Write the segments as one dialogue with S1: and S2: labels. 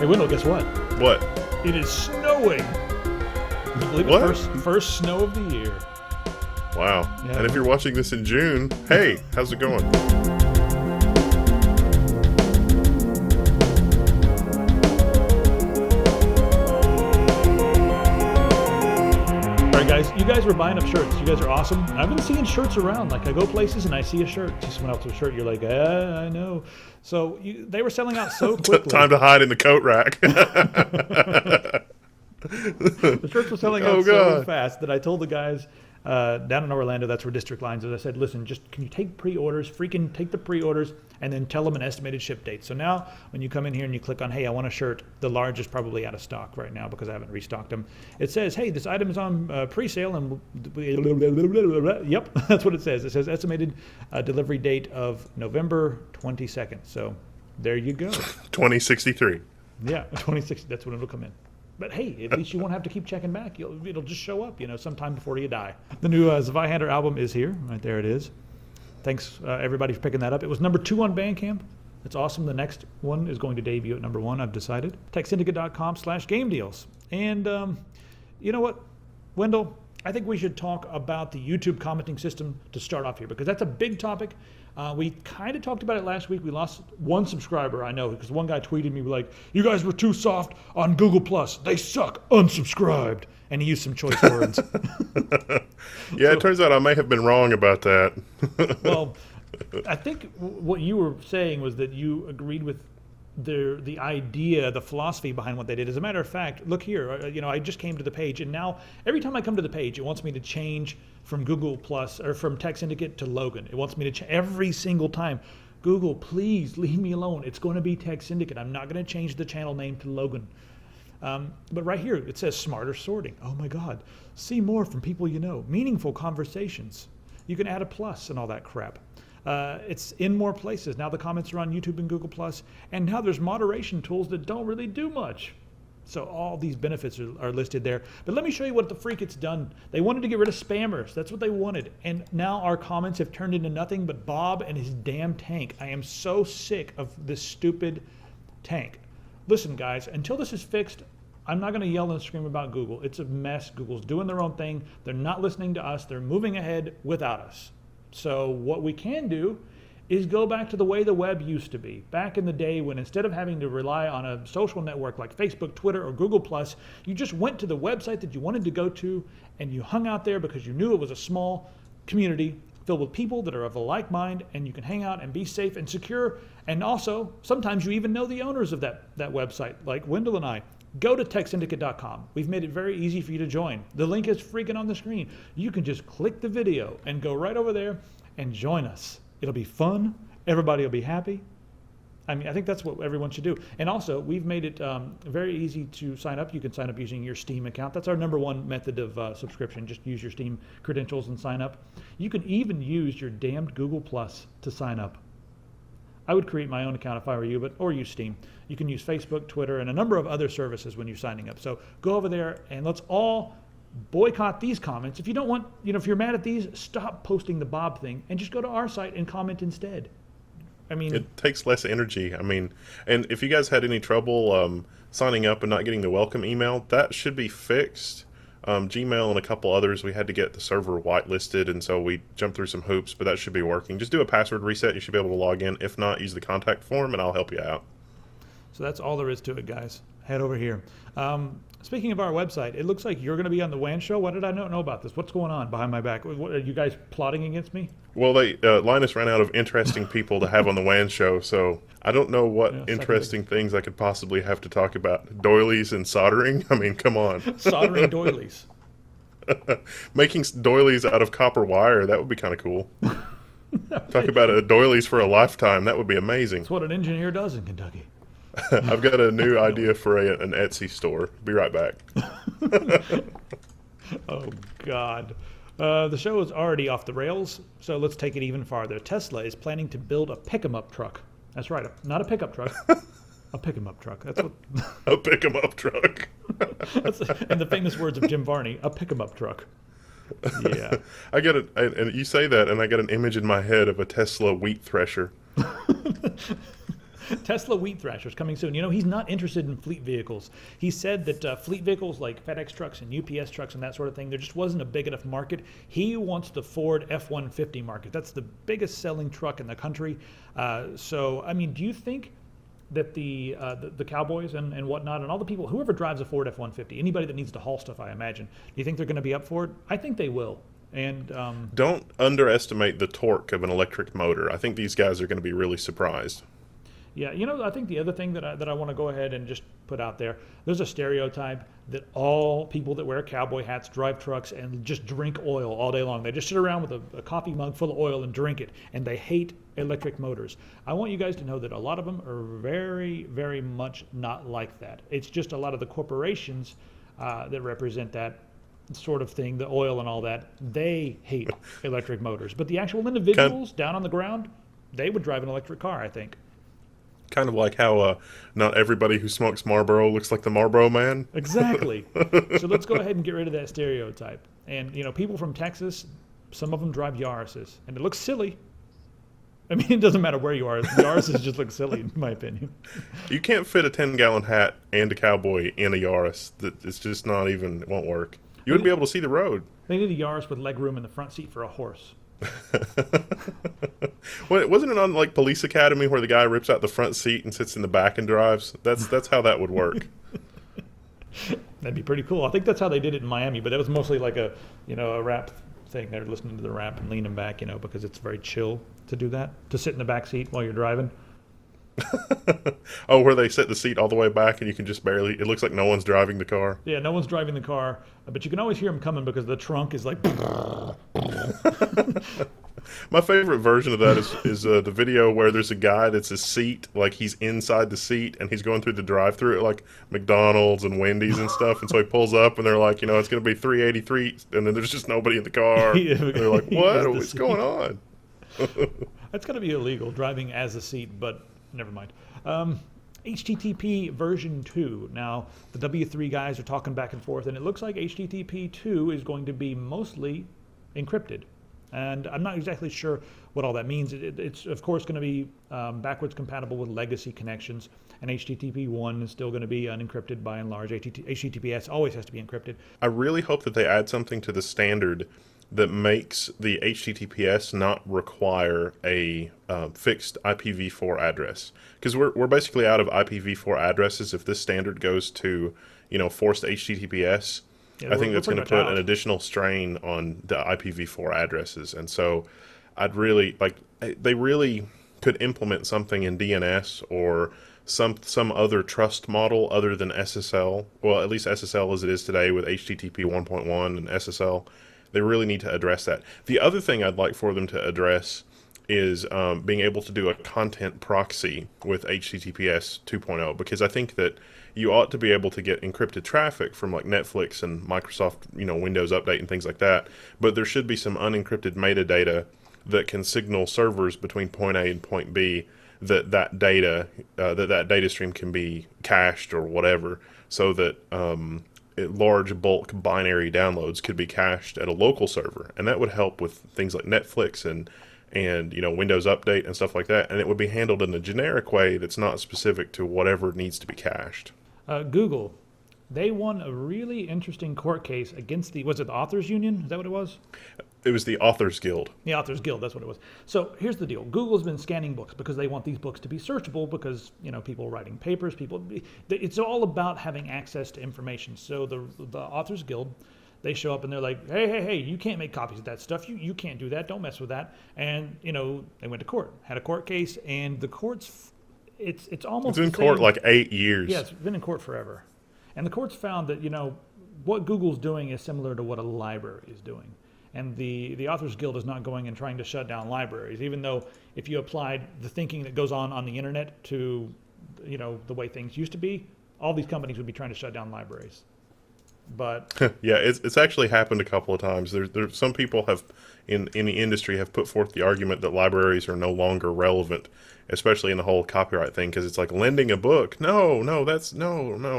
S1: Hey, Wendell, guess what?
S2: What?
S1: It is snowing. Can you believe it?
S2: What?
S1: First snow of the year.
S2: Wow.
S1: Yeah.
S2: And if you're watching this in June, hey, how's it going?
S1: All right, guys. You guys were buying up shirts. You guys are awesome. I've been seeing shirts around. Like, I go places and I see a shirt. Just went out to a shirt. You're like, I know. So they were selling out so quickly.
S2: Time to hide in the coat rack.
S1: The shirts were selling out so fast that I told the guys down in Orlando, that's where District Lines is, I said, listen, just can you take pre-orders, freaking take the pre-orders, and then tell them an estimated ship date. So now when you come in here and you click on, hey, I want a shirt, the large is probably out of stock right now because I haven't restocked them. It says, hey, this item is on pre-sale, and yep, that's what it says. It says estimated delivery date of November 22nd. So there you go.
S2: 2063.
S1: Yeah, 2060, that's when it'll come in. But hey, at least you won't have to keep checking back. It'll just show up, sometime before you die. The new Zweihander album is here. Right there it is. Thanks, everybody, for picking that up. It was number 2 on Bandcamp. It's awesome. The next one is going to debut at number 1, I've decided. TechSyndicate.com/game deals. And you know what, Wendell? I think we should talk about the YouTube commenting system to start off here, because that's a big topic. We kind of talked about it last week. We lost one subscriber, I know, because one guy tweeted me like, you guys were too soft on Google+. They suck. Unsubscribed. And he used some choice words.
S2: Yeah, it turns out I may have been wrong about that.
S1: Well, I think what you were saying was that you agreed with the idea, the philosophy behind what they did. As a matter of fact, look here, I just came to the page, and now every time I come to the page, it wants me to change from Google Plus or from Tech Syndicate to Logan. It wants me to every single time. Google, please leave me alone. It's going to be Tech Syndicate. I'm not going to change the channel name to Logan. But right here, it says smarter sorting. Oh my God. See more from people you know. Meaningful conversations. You can add a plus and all that crap. It's in more places. Now the comments are on YouTube and Google+, and now there's moderation tools that don't really do much. So all these benefits are listed there. But let me show you what the freak it's done. They wanted to get rid of spammers. That's what they wanted. And now our comments have turned into nothing but Bob and his damn tank. I am so sick of this stupid tank. Listen, guys, until this is fixed, I'm not going to yell and scream about Google. It's a mess. Google's doing their own thing. They're not listening to us. They're moving ahead without us. So what we can do is go back to the way the web used to be. Back in the day when instead of having to rely on a social network like Facebook, Twitter, or Google+, you just went to the website that you wanted to go to and you hung out there because you knew it was a small community filled with people that are of a like mind, and you can hang out and be safe and secure. And also, sometimes you even know the owners of that website, like Wendell and I. Go to TechSyndicate.com. We've made it very easy for you to join. The link is freaking on the screen. You can just click the video and go right over there and join us. It'll be fun. Everybody will be happy. I mean, I think that's what everyone should do. And also, we've made it very easy to sign up. You can sign up using your Steam account. That's our number 1 method of subscription. Just use your Steam credentials and sign up. You can even use your damned Google Plus to sign up. I would create my own account if I were you, or use Steam. You can use Facebook, Twitter, and a number of other services when you're signing up. So go over there and let's all boycott these comments. If you don't want, if you're mad at these, stop posting the Bob thing and just go to our site and comment instead. I mean,
S2: it takes less energy. I mean, and if you guys had any trouble signing up and not getting the welcome email, that should be fixed. Gmail and a couple others, we had to get the server whitelisted, and so we jumped through some hoops, but that should be working. Just do a password reset. You should be able to log in. If not, use the contact form, and I'll help you out.
S1: So that's all there is to it, guys. Head over here. Speaking of our website, it looks like you're going to be on the WAN show. Why did I not know about this? What's going on behind my back? What, are you guys plotting against me?
S2: Well, Linus ran out of interesting people to have on the WAN show, so I don't know what interesting things I could possibly have to talk about. Doilies and soldering? I mean, come on.
S1: Soldering doilies.
S2: Making doilies out of copper wire, that would be kind of cool. Talk about doilies for a lifetime. That would be amazing.
S1: That's what an engineer does in Kentucky.
S2: I've got a new idea for an Etsy store. Be right back.
S1: Oh, God. The show is already off the rails, so let's take it even farther. Tesla is planning to build a pick-em-up truck. That's right, not a pickup truck. A pick-em-up truck. That's what.
S2: A pick-em-up truck.
S1: That's, in the famous words of Jim Varney, a pick-em-up truck. Yeah.
S2: I get it, and you say that, and I get an image in my head of a Tesla wheat thresher.
S1: Tesla wheat thrashers coming soon. You know, he's not interested in fleet vehicles. He said that fleet vehicles like FedEx trucks and UPS trucks and that sort of thing, there just wasn't a big enough market. He wants the Ford F-150 market. That's the biggest selling truck in the country. So, I mean, do you think that the cowboys and whatnot and all the people, whoever drives a Ford F-150, anybody that needs to haul stuff, I imagine, do you think they're going to be up for it? I think they will. And
S2: Don't underestimate the torque of an electric motor. I think these guys are going to be really surprised.
S1: yeah, you know, I think the other thing that I want to go ahead and just put out there, there's a stereotype that all people that wear cowboy hats drive trucks and just drink oil all day long. They just sit around with a coffee mug full of oil and drink it, and they hate electric motors. I want you guys to know that a lot of them are very, very much not like that. It's just a lot of the corporations that represent that sort of thing, the oil and all that, they hate electric motors. But the actual individuals down on the ground, they would drive an electric car, I think.
S2: Kind of like how not everybody who smokes Marlboro looks like the Marlboro Man.
S1: Exactly. So let's go ahead and get rid of that stereotype. And, you know, people from Texas, some of them drive Yaris's, and it looks silly. I mean, it doesn't matter where you are. Yaris's just look silly, in my opinion.
S2: You can't fit a 10-gallon hat and a cowboy in a Yaris. It's just not even, it won't work. You wouldn't be able to see the road.
S1: They need a Yaris with leg room in the front seat for a horse.
S2: Well, wasn't it on like Police Academy where the guy rips out the front seat and sits in the back and drives? That's how that would work.
S1: That'd be pretty cool. I think that's how they did it in Miami, but it was mostly like a rap thing. They're listening to the rap and leaning back, because it's very chill to do that, to sit in the back seat while you're driving.
S2: Oh, where they set the seat all the way back and you can just barely, it looks like no one's driving the car.
S1: Yeah, no one's driving the car, but you can always hear them coming because the trunk is like...
S2: My favorite version of that is the video where there's a guy that's a seat, like he's inside the seat and he's going through the drive-through at like McDonald's and Wendy's and stuff, and so he pulls up and they're like, it's going to be $3.83, and then there's just nobody in the car.
S1: Yeah,
S2: and they're like, what's going on?
S1: That's going to be illegal, driving as a seat, but never mind. HTTP version 2. Now, the W3 guys are talking back and forth, and it looks like HTTP 2 is going to be mostly encrypted. And I'm not exactly sure what all that means. It's, of course, going to be backwards compatible with legacy connections, and HTTP 1 is still going to be unencrypted by and large. HTTPS always has to be encrypted.
S2: I really hope that they add something to the standard that makes the HTTPS not require a fixed IPv4 address. Because we're basically out of IPv4 addresses if this standard goes to, forced HTTPS.
S1: Yeah,
S2: I think that's going to put
S1: out.
S2: an additional strain on the IPv4 addresses. And so I'd really, they really could implement something in DNS or some other trust model other than SSL. Well, at least SSL as it is today with HTTP 1.1 and SSL. They really need to address that. The other thing I'd like for them to address is being able to do a content proxy with HTTPS 2.0, because I think that you ought to be able to get encrypted traffic from like Netflix and Microsoft, Windows Update and things like that. But there should be some unencrypted metadata that can signal servers between point A and point B that data stream can be cached or whatever, so that large bulk binary downloads could be cached at a local server, and that would help with things like Netflix and Windows Update and stuff like that, and it would be handled in a generic way that's not specific to whatever needs to be cached.
S1: Google, they won a really interesting court case against was it the Authors Union? Is that what it was?
S2: It was the Authors Guild.
S1: The Authors Guild, that's what it was. So here's the deal. Google's been scanning books because they want these books to be searchable because, people writing papers, it's all about having access to information. So the Authors Guild, they show up and they're like, hey, you can't make copies of that stuff. You can't do that. Don't mess with that. And, they went to court, had a court case, and the court's, it's almost
S2: It's been in court like 8 years.
S1: Yeah, it's been in court forever. And the court's found that, what Google's doing is similar to what a library is doing. And the Authors Guild is not going and trying to shut down libraries, even though if you applied the thinking that goes on the internet to, the way things used to be, all these companies would be trying to shut down libraries. But
S2: yeah, it's actually happened a couple of times. There's some people in the industry have put forth the argument that libraries are no longer relevant, especially in the whole copyright thing, because it's like lending a book. No,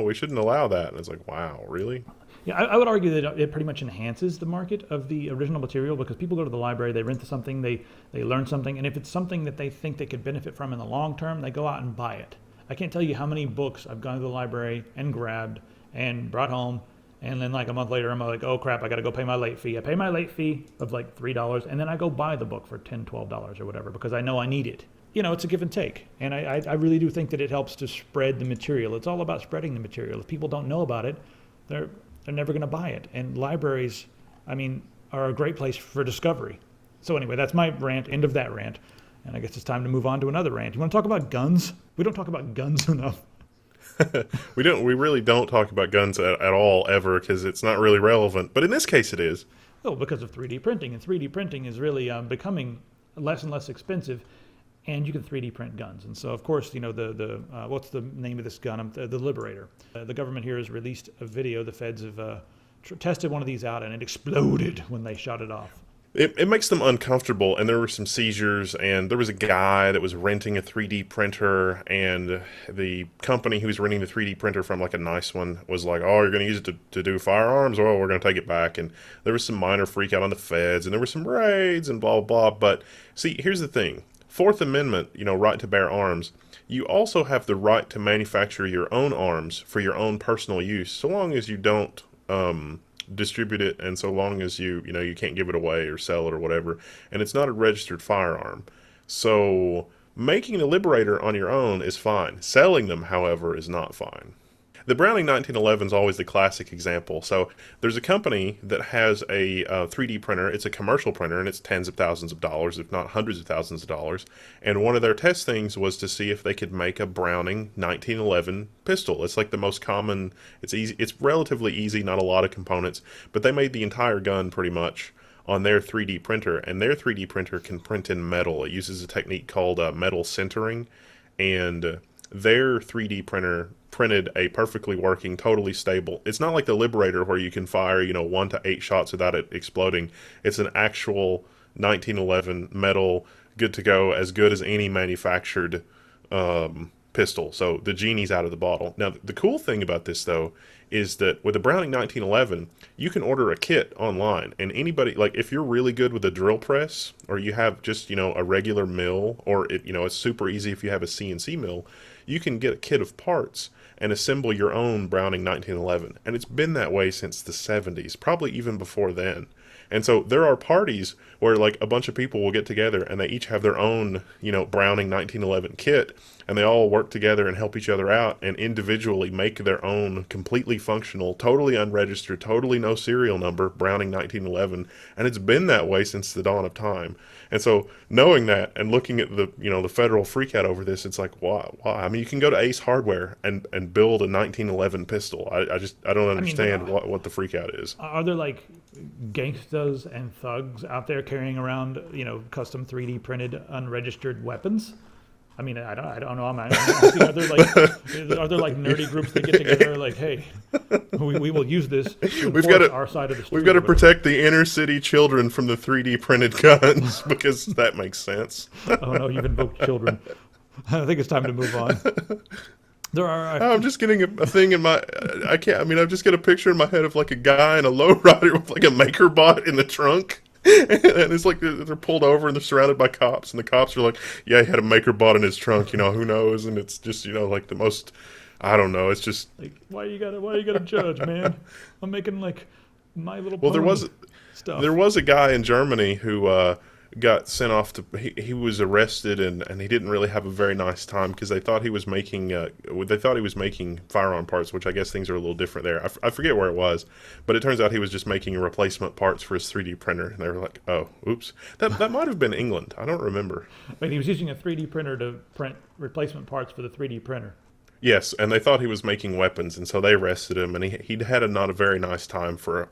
S2: we shouldn't allow that. And it's like, wow, really?
S1: Yeah, I would argue that it pretty much enhances the market of the original material because people go to the library, they rent something, they learn something, and if it's something that they think they could benefit from in the long term, they go out and buy it. I can't tell you how many books I've gone to the library and grabbed and brought home, and then like a month later, I'm like, oh crap, I got to go pay my late fee. I pay my late fee of like $3, and then I go buy the book for $10, $12 or whatever because I know I need it. You know, it's a give and take. And I really do think that it helps to spread the material. It's all about spreading the material. If people don't know about it, they're never going to buy it. And libraries, I mean, are a great place for discovery. So anyway, that's my rant, end of that rant. And I guess it's time to move on to another rant. You want to talk about guns? We don't talk about guns enough.
S2: We really don't talk about guns at all ever because it's not really relevant. But in this case, it is.
S1: Well, because of 3D printing. And 3D printing is really becoming less and less expensive. And you can 3D print guns. And so, of course, you know, what's the name of this gun? The Liberator. The government here has released a video. The feds have tested one of these out, and it exploded when they shot it off.
S2: It makes them uncomfortable, and there were some seizures, and there was a guy that was renting a 3D printer, and the company he was renting the 3D printer from, like a nice one, was like, oh, you're going to use it to do firearms? Well, we're going to take it back. And there was some minor freak out on the feds, and there were some raids, and blah, blah, blah. But, see, here's the thing. Fourth Amendment, you know, right to bear arms. You also have the right to manufacture your own arms for your own personal use, so long as you don't distribute it, and so long as you can't give it away or sell it or whatever, and it's not a registered firearm. So making the Liberator on your own is fine. Selling them, however, is not fine. The Browning 1911 is always the classic example. So there's a company that has a 3D printer. It's a commercial printer, and it's tens of thousands of dollars, if not hundreds of thousands of dollars. And one of their test things was to see if they could make a Browning 1911 pistol. It's like the most common. It's easy. It's relatively easy, not a lot of components. But they made the entire gun pretty much on their 3D printer, and their 3D printer can print in metal. It uses a technique called metal sintering, and their 3D printer printed a perfectly working, totally stable. It's not like the Liberator where you can fire, 1 to 8 shots without it exploding. It's an actual 1911 metal, good to go, as good as any manufactured pistol. So the genie's out of the bottle. Now, the cool thing about this, though, is that with the Browning 1911, you can order a kit online, and anybody, like if you're really good with a drill press, or you have just, a regular mill, or it's super easy if you have a CNC mill, you can get a kit of parts and assemble your own Browning 1911. And it's been that way since the 70s, probably even before then. And so there are parties where like a bunch of people will get together and they each have their own, Browning 1911 kit, and they all work together and help each other out and individually make their own completely functional, totally unregistered, totally no serial number Browning 1911. And it's been that way since the dawn of time. And so knowing that and looking at the, the federal freakout over this, it's like, why? I mean, you can go to Ace Hardware and build a 1911 pistol. I don't understand what the freakout is.
S1: Are there like gangstas and thugs out there carrying around, custom 3D printed unregistered weapons? I mean, I don't know. I'm asking, are there like nerdy groups that get together like, hey, we will use this to enforce our side of the street?
S2: We've got to protect the inner city children from the 3D printed guns because that makes sense.
S1: Oh no, you've invoked children. I think it's time to move on. There are.
S2: I'm just getting a thing in my. I can't. I mean, I've just got a picture in my head of like a guy in a lowrider with like a MakerBot in the trunk. And it's like they're pulled over and they're surrounded by cops, and the cops are like, yeah, he had a MakerBot in his trunk, who knows? And it's just, like the most, I don't know, it's just
S1: like, why you gotta judge, man? I'm making like My Little Pony stuff.
S2: There was a guy in Germany who got sent off to. He was arrested and he didn't really have a very nice time because they thought he was making firearm parts, which I guess things are a little different there. I forget where it was, but it turns out he was just making replacement parts for his 3D printer, and they were like, "Oh, oops." That might have been England. I don't remember.
S1: But he was using a 3D printer to print replacement parts for the 3D printer.
S2: Yes, and they thought he was making weapons, and so they arrested him, and he'd had a not a very nice time for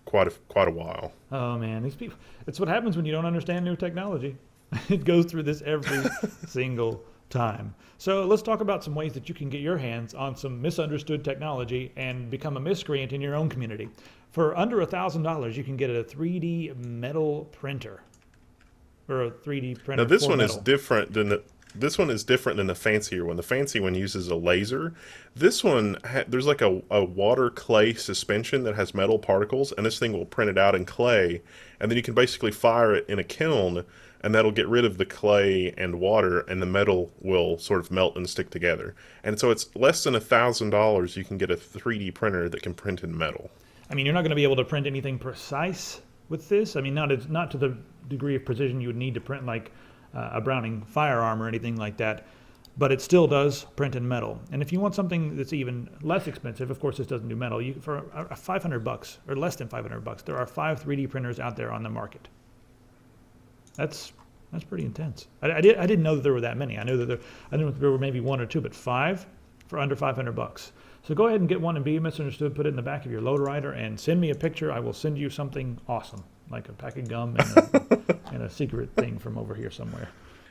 S2: quite a while.
S1: Oh man, these people! It's what happens when you don't understand new technology. It goes through this every single time. So let's talk about some ways that you can get your hands on some misunderstood technology and become a miscreant in your own community. For under $1,000, you can get a 3D metal printer, or a 3D printer.
S2: Now this
S1: for
S2: one
S1: metal.
S2: is different than this one is different than the fancier one. The fancy one uses a laser. This one, there's like a water clay suspension that has metal particles, and this thing will print it out in clay, and then you can basically fire it in a kiln, and that'll get rid of the clay and water, and the metal will sort of melt and stick together. And so it's less than $1,000. You can get a 3D printer that can print in metal.
S1: I mean, you're not going to be able to print anything precise with this. I mean, not to the degree of precision you would need to print like a Browning firearm or anything like that, but it still does print in metal. And if you want something that's even less expensive, of course this doesn't do metal, for $500 or less than $500, there are 5 3D printers out there on the market. That's pretty intense. I didn't know that there were that many. I knew there were maybe 1 or 2, but 5 for under $500. So go ahead and get one and be misunderstood, put it in the back of your lowrider, and send me a picture. I will send you something awesome, like a pack of gum and a secret thing from over here somewhere.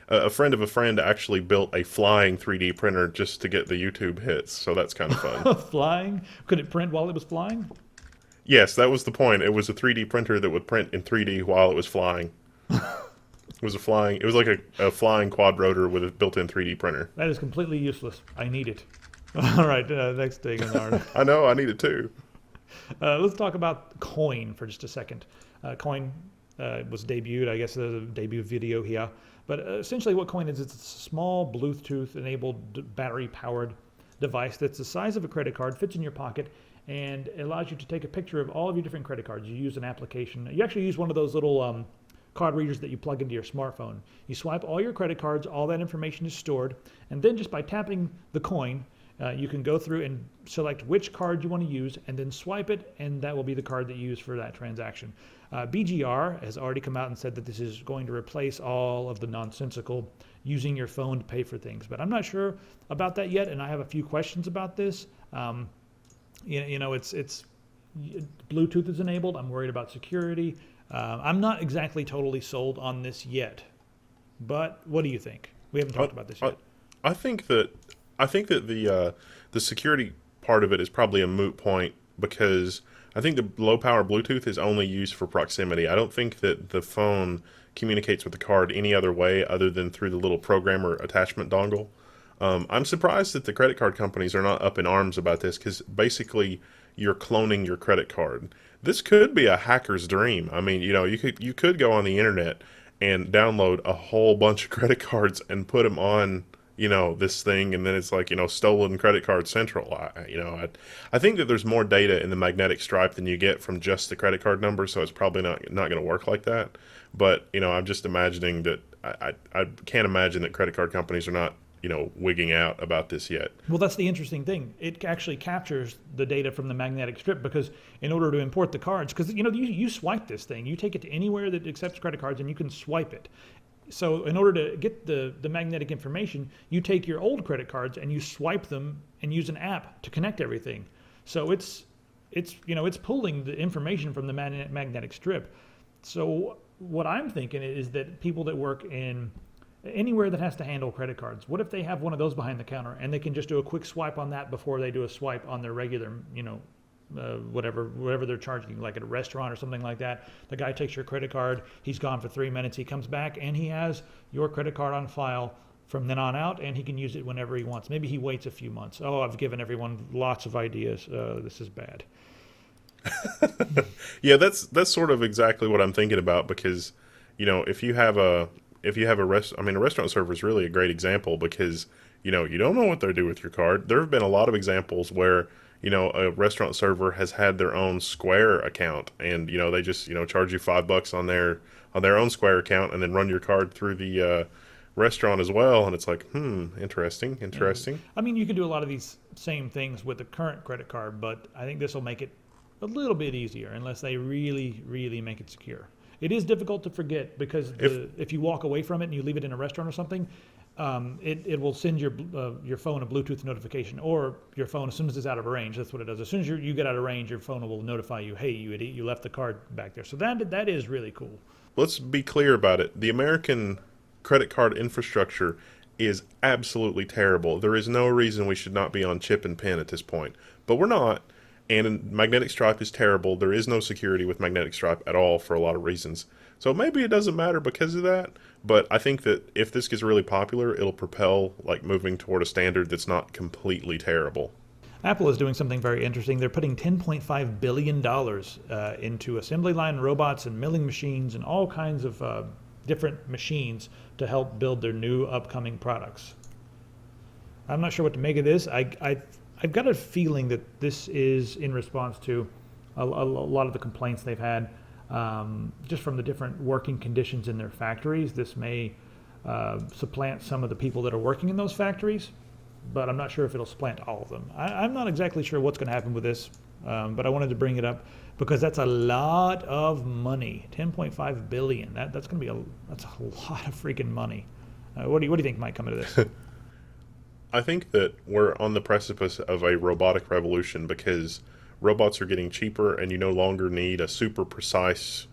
S2: A friend of a friend actually built a flying 3D printer just to get the YouTube hits, so that's kind of fun.
S1: Flying? Could it print while it was flying?
S2: Yes, that was the point. It was a 3D printer that would print in 3D while it was flying. It was like a flying quad rotor with a built-in 3D printer.
S1: That is completely useless. I need it. All right, next thing on our...
S2: I know, I need it too.
S1: Let's talk about Coin for just a second. Coin was debuted, I guess, the debut video here. But essentially what Coin is, it's a small Bluetooth-enabled battery-powered device that's the size of a credit card, fits in your pocket, and allows you to take a picture of all of your different credit cards. You use an application. You actually use one of those little card readers that you plug into your smartphone. You swipe all your credit cards, all that information is stored, and then just by tapping the coin, you can go through and select which card you want to use and then swipe it, and that will be the card that you use for that transaction. BGR has already come out and said that this is going to replace all of the nonsensical using your phone to pay for things. But I'm not sure about that yet, and I have a few questions about this. It's Bluetooth is enabled. I'm worried about security. I'm not exactly totally sold on this yet. But what do you think? We haven't talked about this yet.
S2: I think that the security part of it is probably a moot point, because I think the low power Bluetooth is only used for proximity. I don't think that the phone communicates with the card any other way other than through the little programmer attachment dongle. I'm surprised that the credit card companies are not up in arms about this, because basically you're cloning your credit card. This could be a hacker's dream. I mean, you could go on the internet and download a whole bunch of credit cards and put them on this thing, and then it's like, stolen credit card central. I think that there's more data in the magnetic stripe than you get from just the credit card number, so it's probably not going to work like that. But I'm just imagining that I can't imagine that credit card companies are not wigging out about this yet.
S1: Well, that's the interesting thing. It actually captures the data from the magnetic strip, because in order to import the cards, because you swipe this thing, you take it to anywhere that accepts credit cards and you can swipe it. So in order to get the magnetic information, you take your old credit cards and you swipe them and use an app to connect everything. So it's pulling the information from the magnetic strip. So what I'm thinking is that people that work in anywhere that has to handle credit cards, what if they have one of those behind the counter and they can just do a quick swipe on that before they do a swipe on their regular, whatever they're charging, like at a restaurant or something like that. The guy takes your credit card, he's gone for 3 minutes, he comes back and he has your credit card on file from then on out, and he can use it whenever he wants. Maybe he waits a few months. Oh, I've given everyone lots of ideas. This is bad.
S2: Yeah, that's sort of exactly what I'm thinking about, because if you have a restaurant server is really a great example, because you don't know what they do with your card. There have been a lot of examples where a restaurant server has had their own Square account, and they just charge you $5 on their own Square account, and then run your card through the restaurant as well, and it's like, interesting.
S1: I mean, you can do a lot of these same things with the current credit card, but I think this will make it a little bit easier, unless they really, really make it secure. It is difficult to forget, because if you walk away from it and you leave it in a restaurant or something, it will send your phone a Bluetooth notification, or your phone, as soon as it's out of range. That's what it does. As soon as you get out of range, your phone will notify you, hey, you idiot, you left the card back there. So that is really cool.
S2: Let's be clear about it. The American credit card infrastructure is absolutely terrible. There is no reason we should not be on chip and pin at this point, but we're not. And magnetic stripe is terrible. There is no security with magnetic stripe at all for a lot of reasons. So maybe it doesn't matter because of that. But I think that if this gets really popular, it'll propel like moving toward a standard that's not completely terrible.
S1: Apple is doing something very interesting. They're putting $10.5 billion into assembly line robots and milling machines and all kinds of different machines to help build their new upcoming products. I'm not sure what to make of this. I've got a feeling that this is in response to a lot of the complaints they've had just from the different working conditions in their factories. This may supplant some of the people that are working in those factories, but I'm not sure if it'll supplant all of them. I'm not exactly sure what's going to happen with this, but I wanted to bring it up because that's a lot of money. 10.5 billion. That's going to be that's a lot of freaking money. What do you think might come out of this?
S2: I think that we're on the precipice of a robotic revolution because robots are getting cheaper and you no longer need a super precise,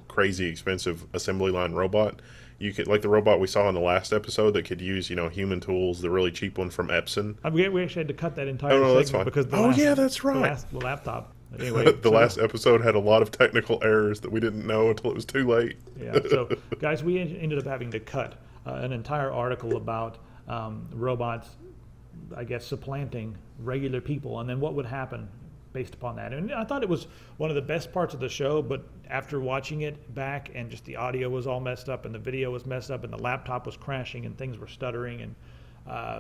S2: crazy expensive assembly line robot. You could, like the robot we saw in the last episode that could use, human tools, the really cheap one from Epson.
S1: We actually had to cut that entire
S2: that's
S1: segment
S2: fine.
S1: because
S2: yeah, that's right.
S1: The laptop. Anyway,
S2: the last episode had a lot of technical errors that we didn't know until it was too late.
S1: Yeah, so guys, we ended up having to cut an entire article about robots, I guess, supplanting regular people, and then what would happen based upon that. And I thought it was one of the best parts of the show, but after watching it back and just the audio was all messed up and the video was messed up and the laptop was crashing and things were stuttering, and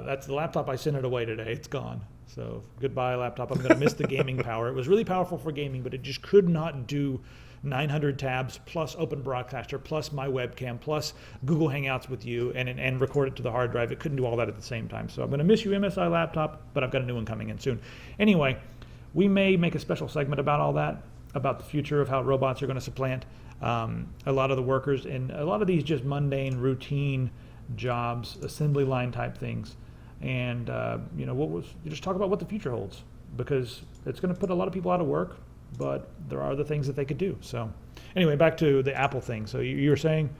S1: that's the laptop. I sent it away today. It's gone. So goodbye, laptop. I'm going to miss the gaming power. It was really powerful for gaming, but it just could not do 900 tabs plus Open Broadcaster plus my webcam plus Google Hangouts with you and record it to the hard drive. It couldn't do all that at the same time. So I'm going to miss you, MSI laptop, but I've got a new one coming in soon. Anyway, we may make a special segment about all that, about the future of how robots are going to supplant a lot of the workers and a lot of these just mundane, routine jobs, assembly line type things. And, just talk about what the future holds, because it's going to put a lot of people out of work, but there are other things that they could do. So anyway, back to the Apple thing. So you were saying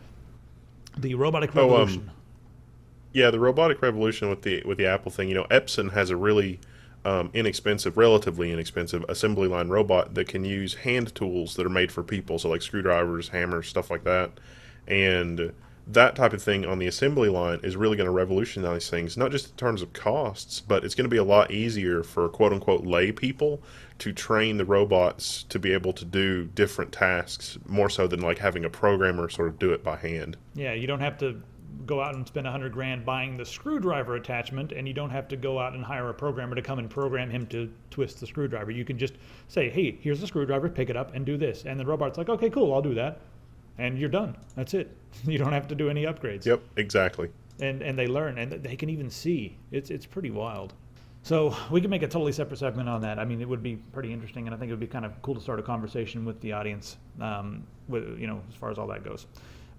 S1: the robotic revolution.
S2: The robotic revolution with the Apple thing. Epson has a really relatively inexpensive assembly line robot that can use hand tools that are made for people, so like screwdrivers, hammers, stuff like that. And that type of thing on the assembly line is really going to revolutionize things, not just in terms of costs, but it's going to be a lot easier for quote-unquote lay people to train the robots to be able to do different tasks, more so than like having a programmer sort of do it by hand.
S1: Yeah, you don't have to go out and spend $100,000 buying the screwdriver attachment, and you don't have to go out and hire a programmer to come and program him to twist the screwdriver. You can just say, hey, here's the screwdriver, pick it up and do this. And the robot's like, okay, cool, I'll do that. And you're done. That's it. You don't have to do any upgrades.
S2: Yep, exactly.
S1: And they learn, and they can even see. It's pretty wild. So we can make a totally separate segment on that. I mean, it would be pretty interesting, and I think it would be kind of cool to start a conversation with the audience, as far as all that goes.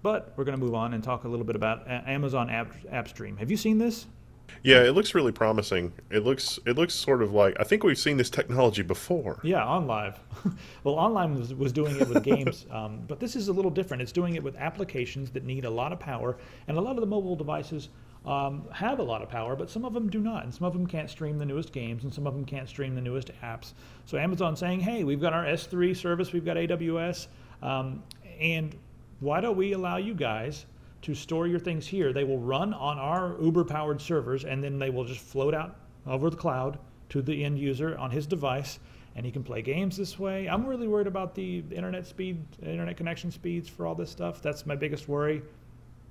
S1: But we're going to move on and talk a little bit about Amazon AppStream. Have you seen this?
S2: Yeah, it looks really promising. It looks sort of like, I think we've seen this technology before.
S1: Yeah, OnLive. Well, OnLive was doing it with games, but this is a little different. It's doing it with applications that need a lot of power, and a lot of the mobile devices have a lot of power, but some of them do not, and some of them can't stream the newest games, and some of them can't stream the newest apps. So Amazon's saying, hey, we've got our S3 service, we've got AWS, and why don't we allow you guys to store your things here? They will run on our Uber-powered servers, and then they will just float out over the cloud to the end user on his device, and he can play games this way. I'm really worried about the internet connection speeds for all this stuff. That's my biggest worry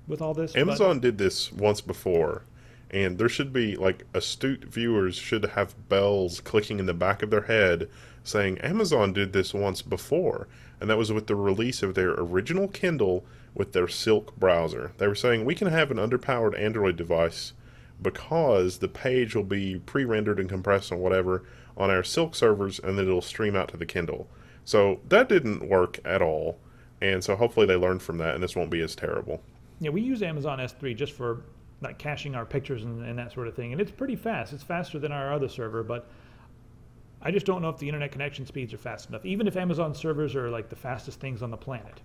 S1: with all this.
S2: Amazon did this once before, and there should be, like, astute viewers should have bells clicking in the back of their head saying, Amazon did this once before, and that was with the release of their original Kindle with their Silk browser. They were saying, we can have an underpowered Android device because the page will be pre-rendered and compressed and whatever on our Silk servers, and then it'll stream out to the Kindle. So that didn't work at all, and so hopefully they learned from that, and this won't be as terrible.
S1: Yeah, we use Amazon S3 just for like caching our pictures and that sort of thing, and it's pretty fast. It's faster than our other server, but I just don't know if the internet connection speeds are fast enough, even if Amazon servers are like the fastest things on the planet.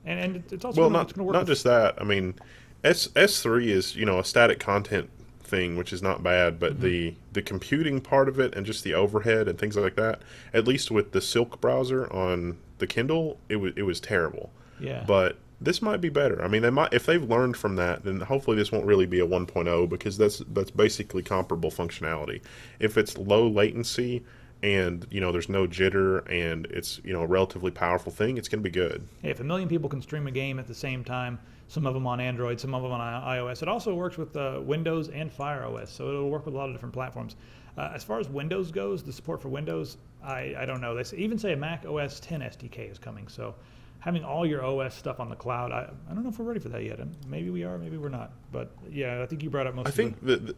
S1: And it's also
S2: not just that. I mean, S3 is a static content thing, which is not bad, but the computing part of it and just the overhead and things like that, at least with the Silk browser on the Kindle, it was terrible.
S1: Yeah.
S2: But this might be better. I mean, they might, if they've learned from that, then hopefully this won't really be a 1.0, because that's basically comparable functionality. If it's low latency and there's no jitter and it's a relatively powerful thing, it's going to be good.
S1: Hey, if 1 million people can stream a game at the same time, some of them on Android, some of them on iOS, it also works with Windows and Fire OS, so it'll work with a lot of different platforms. As far as Windows goes, the support for Windows, I don't know. They even say a Mac OS 10 SDK is coming, so having all your OS stuff on the cloud, I don't know if we're ready for that yet. And maybe we are, maybe we're not. But yeah, I think you brought up most. I
S2: think that.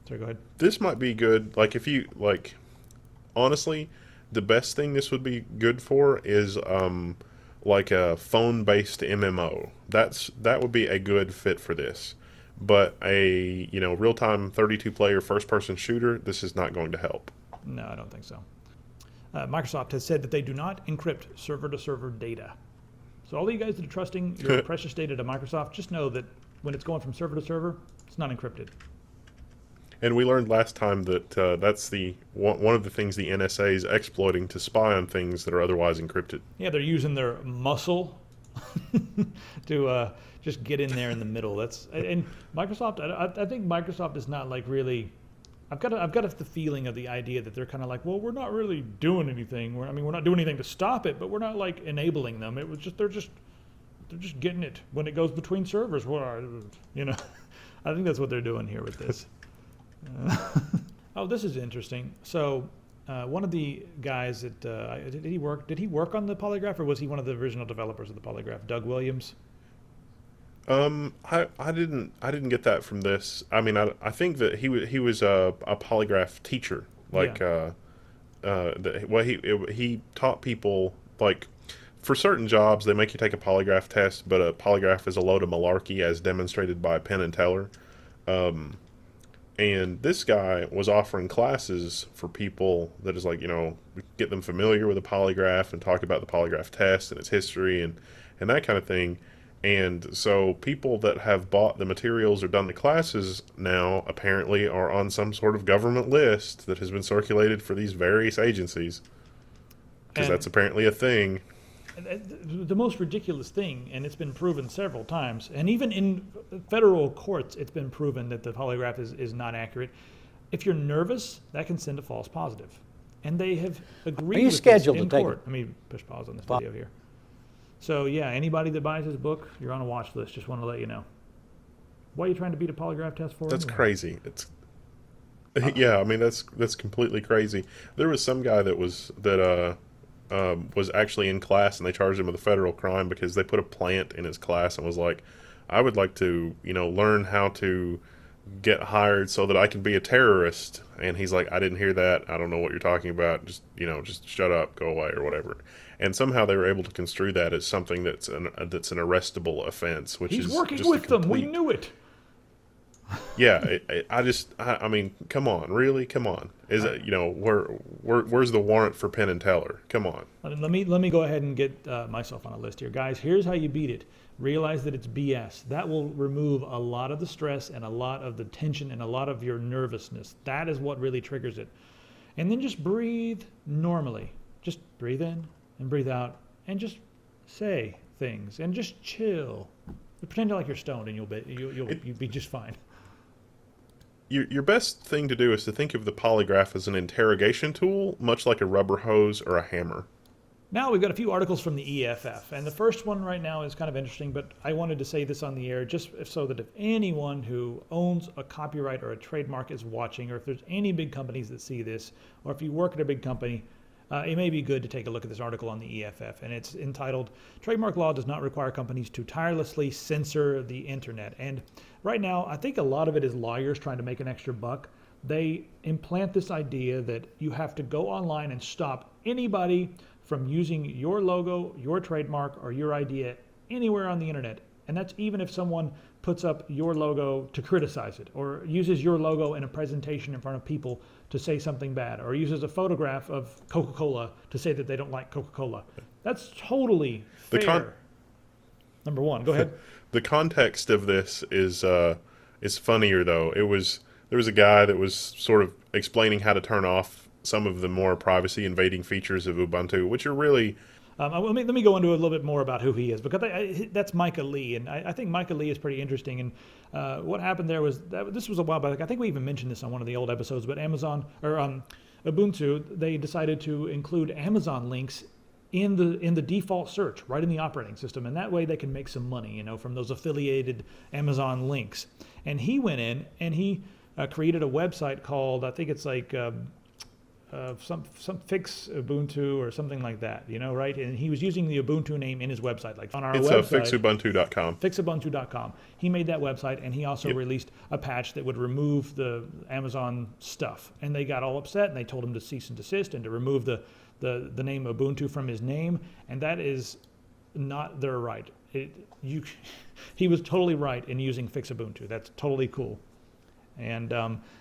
S1: Sorry, go ahead.
S2: This might be good. Like if you honestly, the best thing this would be good for is like a phone-based MMO. That would be a good fit for this. But a real-time 32-player first-person shooter, this is not going to help.
S1: No, I don't think so. Microsoft has said that they do not encrypt server-to-server data. So all of you guys that are trusting your precious data to Microsoft, just know that when it's going from server to server, it's not encrypted.
S2: And we learned last time that that's one of the things the NSA is exploiting to spy on things that are otherwise encrypted.
S1: Yeah, they're using their muscle to just get in there in the middle. And Microsoft. I think Microsoft is not like really. I've got the feeling of the idea that they're kind of like, well, we're not really doing anything. We're not doing anything to stop it, but we're not like enabling them. It was just they're just getting it when it goes between servers. I think that's what they're doing here with this. Oh, this is interesting. So, one of the guys that did he work on the Polygraph, or was he one of the original developers of the Polygraph? Doug Williams.
S2: I didn't get that from this. I mean, I think that he was a polygraph teacher. Like, he taught people, like, for certain jobs they make you take a polygraph test, but a polygraph is a load of malarkey as demonstrated by Penn and Teller. And this guy was offering classes for people that is like, get them familiar with a polygraph and talk about the polygraph test and its history and that kind of thing. And so people that have bought the materials or done the classes now apparently are on some sort of government list that has been circulated for these various agencies. Because that's apparently a thing.
S1: The most ridiculous thing, and it's been proven several times, and even in federal courts it's been proven that the polygraph is not accurate. If you're nervous, that can send a false positive. And they have agreed with this in court. Let me push pause on this video here. So yeah, anybody that buys his book, you're on a watch list. Just want to let you know. What are you trying to beat a polygraph test for?
S2: That's crazy. Yeah, I mean that's completely crazy. There was some guy that was actually in class, and they charged him with a federal crime because they put a plant in his class and was like, I would like to learn how to get hired so that I can be a terrorist. And he's like, I didn't hear that. I don't know what you're talking about. Just shut up, go away, or whatever. And somehow they were able to construe that as something that's an arrestable offense, which
S1: he's
S2: is
S1: working
S2: just
S1: with them. We knew it.
S2: Yeah, I mean, come on, really, come on. Is it where's the warrant for Penn and Teller? Come on.
S1: Let me go ahead and get myself on a list here, guys. Here's how you beat it. Realize that it's BS. That will remove a lot of the stress and a lot of the tension and a lot of your nervousness. That is what really triggers it. And then just breathe normally. Just breathe in and breathe out, and just say things, and just chill. Pretend like you're stoned, and you'll be just fine.
S2: Your best thing to do is to think of the polygraph as an interrogation tool, much like a rubber hose or a hammer.
S1: Now we've got a few articles from the EFF, and the first one right now is kind of interesting, but I wanted to say this on the air just so that if anyone who owns a copyright or a trademark is watching, or if there's any big companies that see this, or if you work at a big company, it may be good to take a look at this article on the EFF, and it's entitled, Trademark Law Does Not Require Companies to Tirelessly Censor the Internet. And right now, I think a lot of it is lawyers trying to make an extra buck. They implant this idea that you have to go online and stop anybody from using your logo, your trademark, or your idea anywhere on the internet. And that's even if someone puts up your logo to criticize it, or uses your logo in a presentation in front of people to say something bad, or uses a photograph of Coca-Cola to say that they don't like Coca-Cola. That's totally fair. Number one, go ahead.
S2: The context of this is funnier though. It was there was a guy that was sort of explaining how to turn off some of the more privacy invading features of Ubuntu, which are really
S1: let me go into a little bit more about who he is, because that's Micah Lee, and I think Micah Lee is pretty interesting. And what happened there was this was a while back. I think we even mentioned this on one of the old episodes. But Amazon or Ubuntu, they decided to include Amazon links in the default search right in the operating system, and that way they can make some money, from those affiliated Amazon links. And he went in and he created a website called, I think it's like some fix Ubuntu or something like that, right? And he was using the Ubuntu name in his website, like on our website.
S2: It's fixubuntu.com.
S1: Fixubuntu.com. He made that website, and he also released a patch that would remove the Amazon stuff. And they got all upset, and they told him to cease and desist and to remove the name Ubuntu from his name. And that is not their right. He was totally right in using Fix Ubuntu. That's totally cool. And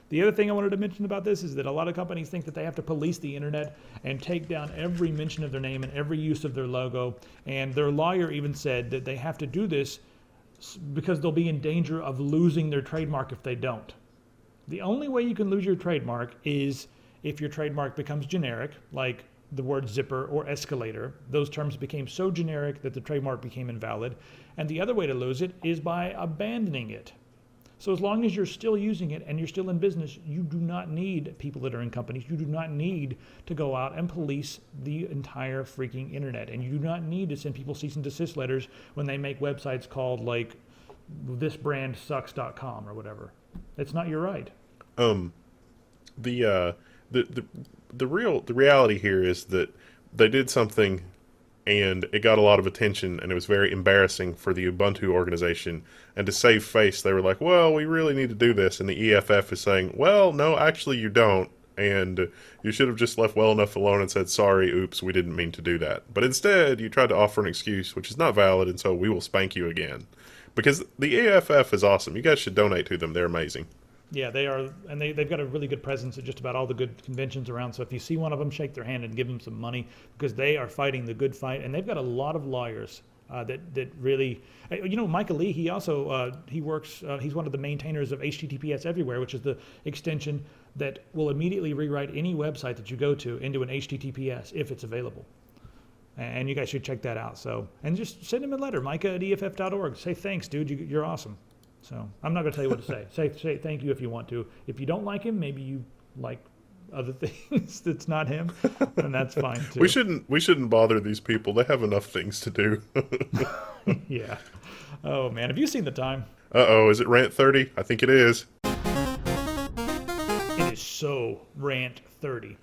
S1: the other thing I wanted to mention about this is that a lot of companies think that they have to police the internet and take down every mention of their name and every use of their logo. And their lawyer even said that they have to do this because they'll be in danger of losing their trademark if they don't. The only way you can lose your trademark is if your trademark becomes generic, like the word zipper or escalator. Those terms became so generic that the trademark became invalid. And the other way to lose it is by abandoning it. So as long as you're still using it and you're still in business, you do not need people that are in companies. You do not need to go out and police the entire freaking internet. And you do not need to send people cease and desist letters when they make websites called like thisbrandsucks.com or whatever. It's not your right.
S2: The reality here is that they did something and it got a lot of attention, and it was very embarrassing for the Ubuntu organization. And to save face, they were like, well, we really need to do this. And the EFF is saying, well, no, actually you don't. And you should have just left well enough alone and said, sorry, oops, we didn't mean to do that. But instead, you tried to offer an excuse, which is not valid, and so we will spank you again. Because the EFF is awesome. You guys should donate to them. They're amazing.
S1: Yeah, they are, and they've got a really good presence at just about all the good conventions around. So if you see one of them, shake their hand and give them some money, because they are fighting the good fight, and they've got a lot of lawyers that really, Micah Lee. He also he works. He's one of the maintainers of HTTPS Everywhere, which is the extension that will immediately rewrite any website that you go to into an HTTPS if it's available. And you guys should check that out. So, and just send him a letter, micah@eff.org. Say thanks, dude. You're awesome. So I'm not going to tell you what to say. Say thank you if you want to. If you don't like him, maybe you like other things that's not him, and that's fine too.
S2: We shouldn't bother these people. They have enough things to do.
S1: Yeah. Oh man, have you seen the time?
S2: Uh-oh, is it Rant 30? I think it is.
S1: It is so Rant 30.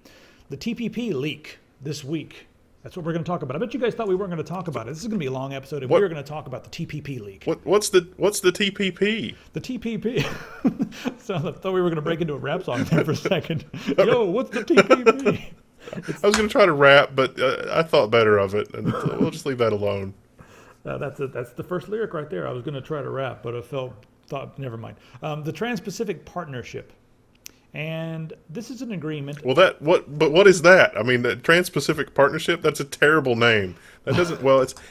S1: The TPP leak this week. That's what we're going to talk about. I bet you guys thought we weren't going to talk about it. This is going to be a long episode, and we're going to talk about the TPP leak.
S2: What's the TPP?
S1: The TPP. So I thought we were going to break into a rap song there for a second. Yo, what's the TPP?
S2: I was going to try to rap, but I thought better of it, and we'll just leave that alone.
S1: That's the first lyric right there. I was going to try to rap, but I thought never mind. The Trans-Pacific Partnership. And this is an agreement.
S2: Well, what is that? I mean, the Trans-Pacific Partnership, that's a terrible name. That doesn't,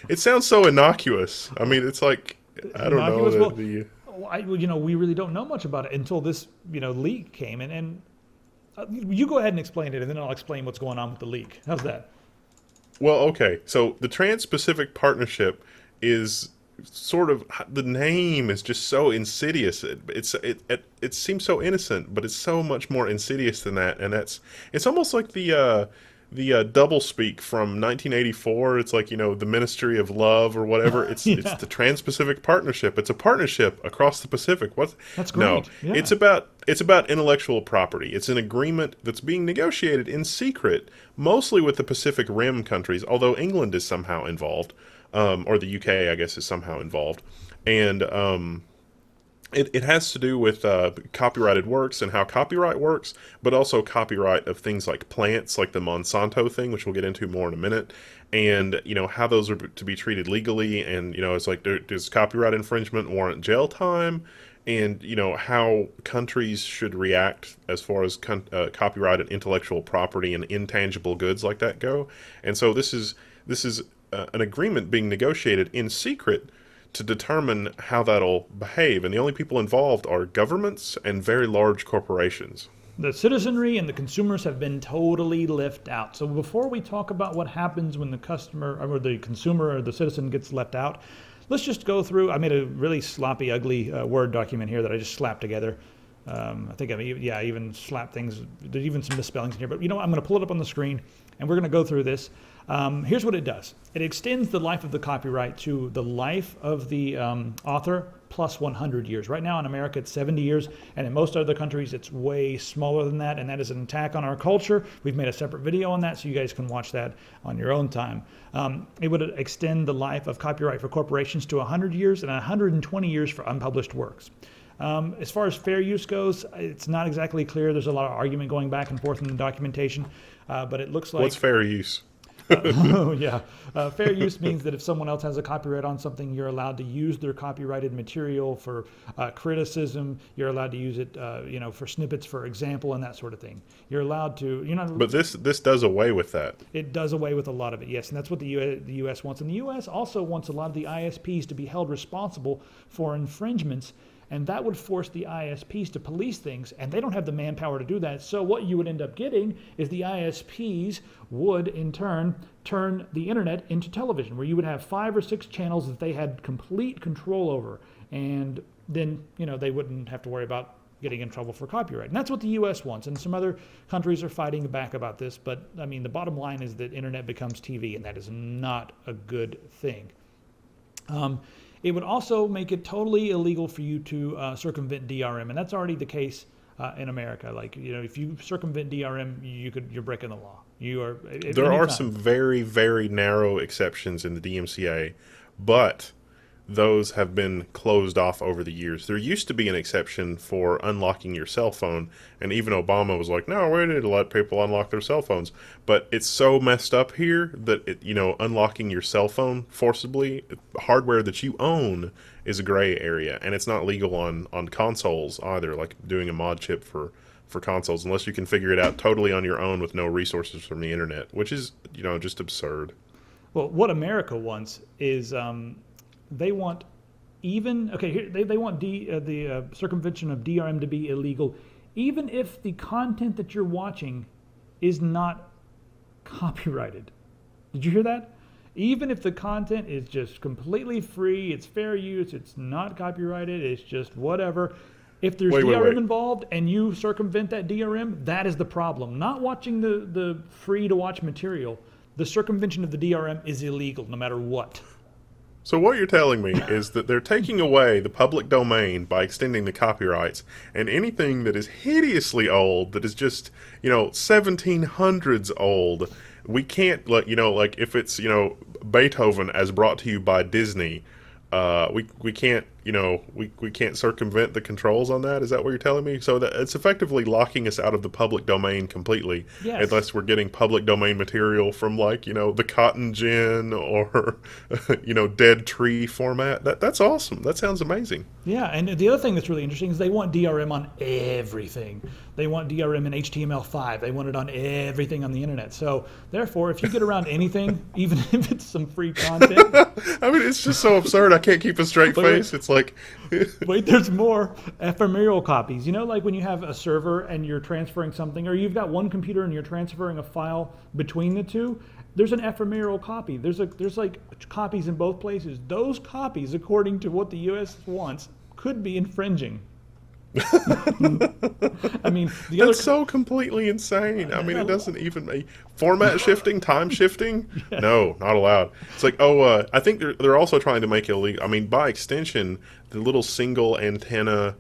S2: it sounds so innocuous. I mean, it's like, I don't know.
S1: We really don't know much about it until this, leak came. And you go ahead and explain it, and then I'll explain what's going on with the leak. How's that?
S2: Well, okay. So the Trans-Pacific Partnership is sort of, the name is just so insidious. It seems so innocent, but it's so much more insidious than that. And it's almost like the double speak from 1984. It's like, the Ministry of Love or whatever. It's the Trans-Pacific Partnership. It's a partnership across the Pacific.
S1: That's great.
S2: No,
S1: yeah.
S2: It's about intellectual property. It's an agreement that's being negotiated in secret, mostly with the Pacific Rim countries, although England is somehow involved. Or the UK, I guess, is somehow involved. And it has to do with copyrighted works and how copyright works, but also copyright of things like plants, like the Monsanto thing, which we'll get into more in a minute, and, how those are to be treated legally. And, it's like, does copyright infringement warrant jail time? And, how countries should react as far as copyrighted intellectual property and intangible goods like that go. And so this is an agreement being negotiated in secret to determine how that'll behave. And the only people involved are governments and very large corporations.
S1: The citizenry and the consumers have been totally left out. So before we talk about what happens when the customer or the consumer or the citizen gets left out, let's just go through. I made a really sloppy, ugly Word document here that I just slapped together. I think I even slapped things. There's even some misspellings in here. But you know what? I'm going to pull it up on the screen, and we're going to go through this. Here's what it does. It extends the life of the copyright to the life of the author plus 100 years. Right now in America, it's 70 years, and in most other countries, it's way smaller than that, and that is an attack on our culture. We've made a separate video on that, so you guys can watch that on your own time. It would extend the life of copyright for corporations to 100 years and 120 years for unpublished works. As far as fair use goes, it's not exactly clear. There's a lot of argument going back and forth in the documentation, but it looks like...
S2: What's fair use?
S1: Oh, yeah. Fair use means that if someone else has a copyright on something, you're allowed to use their copyrighted material for criticism. You're allowed to use it, for snippets, for example, and that sort of thing. You're allowed to,
S2: But this does away with that.
S1: It does away with a lot of it, yes, and that's what the U.S. wants. And the U.S. also wants a lot of the ISPs to be held responsible for infringements, and that would force the ISPs to police things, and they don't have the manpower to do that. So what you would end up getting is the ISPs would, in turn, turn the internet into television, where you would have 5 or 6 channels that they had complete control over, and then they wouldn't have to worry about getting in trouble for copyright. And that's what the U.S. wants, and some other countries are fighting back about this, but I mean, the bottom line is that internet becomes TV, and that is not a good thing. It would also make it totally illegal for you to circumvent DRM, and that's already the case in America. Like, if you circumvent DRM, you're breaking the law.
S2: There are some very, very narrow exceptions in the DMCA, but those have been closed off over the years. There used to be an exception for unlocking your cell phone, and even Obama was like, no, we need to let people unlock their cell phones. But it's so messed up here that, unlocking your cell phone forcibly, hardware that you own, is a gray area, and it's not legal on consoles either, like doing a mod chip for consoles, unless you can figure it out totally on your own with no resources from the internet, which is, just absurd.
S1: Well, what America wants is... they want they want the circumvention of DRM to be illegal, even if the content that you're watching is not copyrighted. Did you hear that? Even if the content is just completely free, it's fair use, it's not copyrighted, it's just whatever. If there's DRM involved and you circumvent that DRM, that is the problem. Not watching the free-to-watch material. The circumvention of the DRM is illegal no matter what.
S2: So what you're telling me is that they're taking away the public domain by extending the copyrights, and anything that is hideously old, that is just, 1700s old, we can't, like if it's, Beethoven as brought to you by Disney, we can't, we can't circumvent the controls on that. Is that what you're telling me? So that it's effectively locking us out of the public domain completely,
S1: yes.
S2: Unless we're getting public domain material from the Cotton Gin or, Dead Tree format. That's awesome. That sounds amazing.
S1: Yeah, and the other thing that's really interesting is they want DRM on everything. They want DRM in HTML5. They want it on everything on the internet. So therefore, if you get around anything, even if it's some free content...
S2: I mean, it's just so absurd. I can't keep a straight face. It's like...
S1: Wait, there's more ephemeral copies. Like when you have a server and you're transferring something, or you've got one computer and you're transferring a file between the two, there's an ephemeral copy. There's like copies in both places. Those copies, according to what the U.S. wants, could be infringing. I mean,
S2: that's so completely insane. I mean, it doesn't even format shifting, time shifting. Yes. No, not allowed. It's like, I think they're also trying to make it illegal. I mean, by extension, the little single antenna,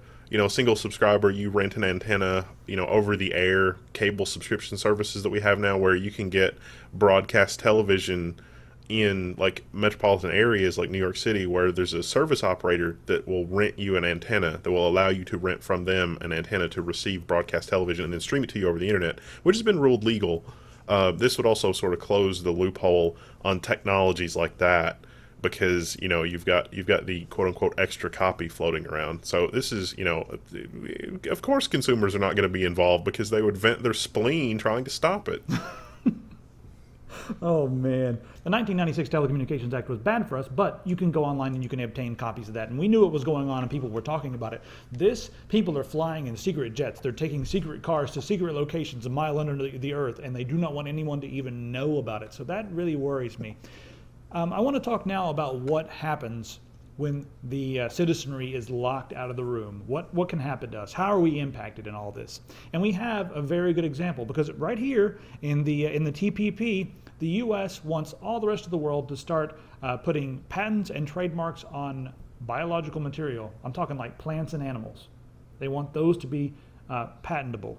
S2: single subscriber, you rent an antenna, over the air cable subscription services that we have now, where you can get broadcast television in like metropolitan areas like New York City, where there's a service operator that will rent you an antenna, that will allow you to rent from them an antenna to receive broadcast television and then stream it to you over the internet, which has been ruled legal. This would also sort of close the loophole on technologies like that, because you've got the quote unquote extra copy floating around. So this is, of course consumers are not going to be involved, because they would vent their spleen trying to stop it.
S1: Oh man, the 1996 Telecommunications Act was bad for us, but you can go online and you can obtain copies of that. And we knew what was going on, and people were talking about it. People are flying in secret jets. They're taking secret cars to secret locations a mile under the earth, and they do not want anyone to even know about it. So that really worries me. I want to talk now about what happens when the citizenry is locked out of the room. What can happen to us? How are we impacted in all this? And we have a very good example, because right here in the TPP, the U.S. wants all the rest of the world to start putting patents and trademarks on biological material. I'm talking like plants and animals. They want those to be patentable.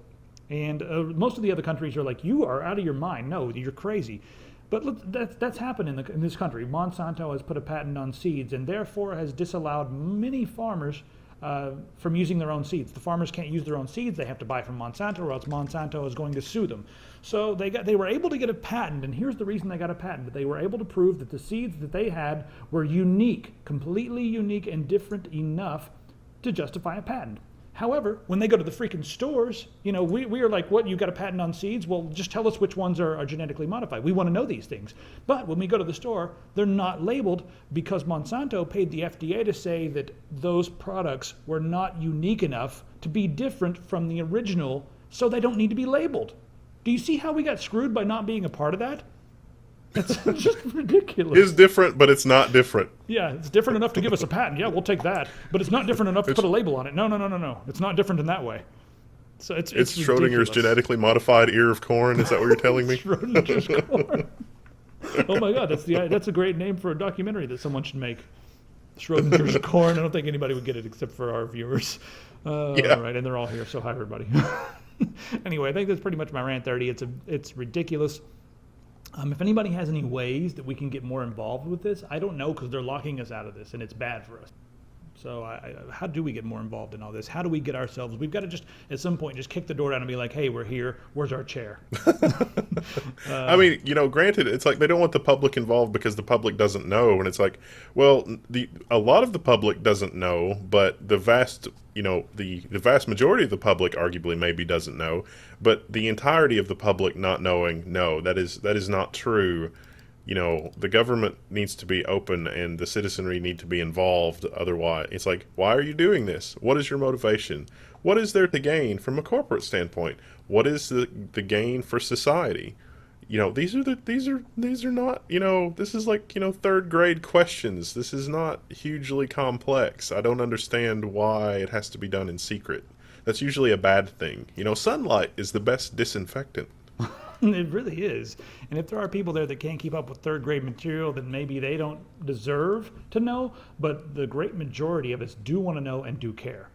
S1: And most of the other countries are like, you are out of your mind. No, you're crazy. But look, that's happened in this country. Monsanto has put a patent on seeds and therefore has disallowed many farmers from using their own seeds. The farmers can't use their own seeds. They have to buy from Monsanto, or else Monsanto is going to sue them. So they were able to get a patent, and here's the reason they got a patent. They were able to prove that the seeds that they had were unique, completely unique and different enough to justify a patent. However, when they go to the freaking stores, we are like, what, you got a patent on seeds? Well, just tell us which ones are genetically modified. We want to know these things. But when we go to the store, they're not labeled because Monsanto paid the FDA to say that those products were not unique enough to be different from the original, so they don't need to be labeled. Do you see how we got screwed by not being a part of that? It's just ridiculous.
S2: It's different, but it's not different.
S1: Yeah, it's different enough to give us a patent. Yeah, we'll take that. But it's not different enough to put a label on it. No. It's not different in that way. So it's
S2: Schrodinger's
S1: ridiculous.
S2: genetically modified ear of corn. Is that what you're telling me?
S1: Schrodinger's corn. Oh my God, that's a great name for a documentary that someone should make. Schrodinger's corn. I don't think anybody would get it except for our viewers.
S2: Yeah.
S1: All right, and they're all here, so hi everybody. Anyway, I think that's pretty much my rant 30. It's ridiculous. If anybody has any ways that we can get more involved with this, I don't know, because they're locking us out of this, and it's bad for us. So how do we get more involved in all this? How do we get ourselves? We've got to just, at some point, just kick the door down and be like, hey, we're here. Where's our chair?
S2: I mean, granted, it's like they don't want the public involved because the public doesn't know. And it's like, well, a lot of the public doesn't know, but the vast majority of the public arguably maybe doesn't know. But the entirety of the public not knowing, no, that is not true. The government needs to be open and the citizenry need to be involved. Otherwise, it's like, why are you doing this? What is your motivation? What is there to gain from a corporate standpoint? What is the gain for society? These are not, this is like, third grade questions. This is not hugely complex. I don't understand why it has to be done in secret. That's usually a bad thing. Sunlight is the best disinfectant.
S1: It really is. And if there are people there that can't keep up with third grade material, then maybe they don't deserve to know, but the great majority of us do want to know and do care.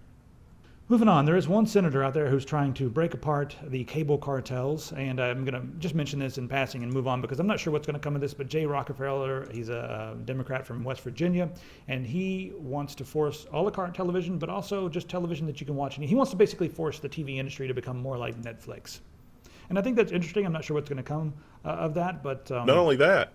S1: Moving on, there is one senator out there who's trying to break apart the cable cartels, and I'm going to just mention this in passing and move on because I'm not sure what's going to come of this, but Jay Rockefeller, he's a Democrat from West Virginia, and he wants to force a la carte television, but also just television that you can watch. And he wants to basically force the TV industry to become more like Netflix. And I think that's interesting. I'm not sure what's going to come of that, but...
S2: Not only that,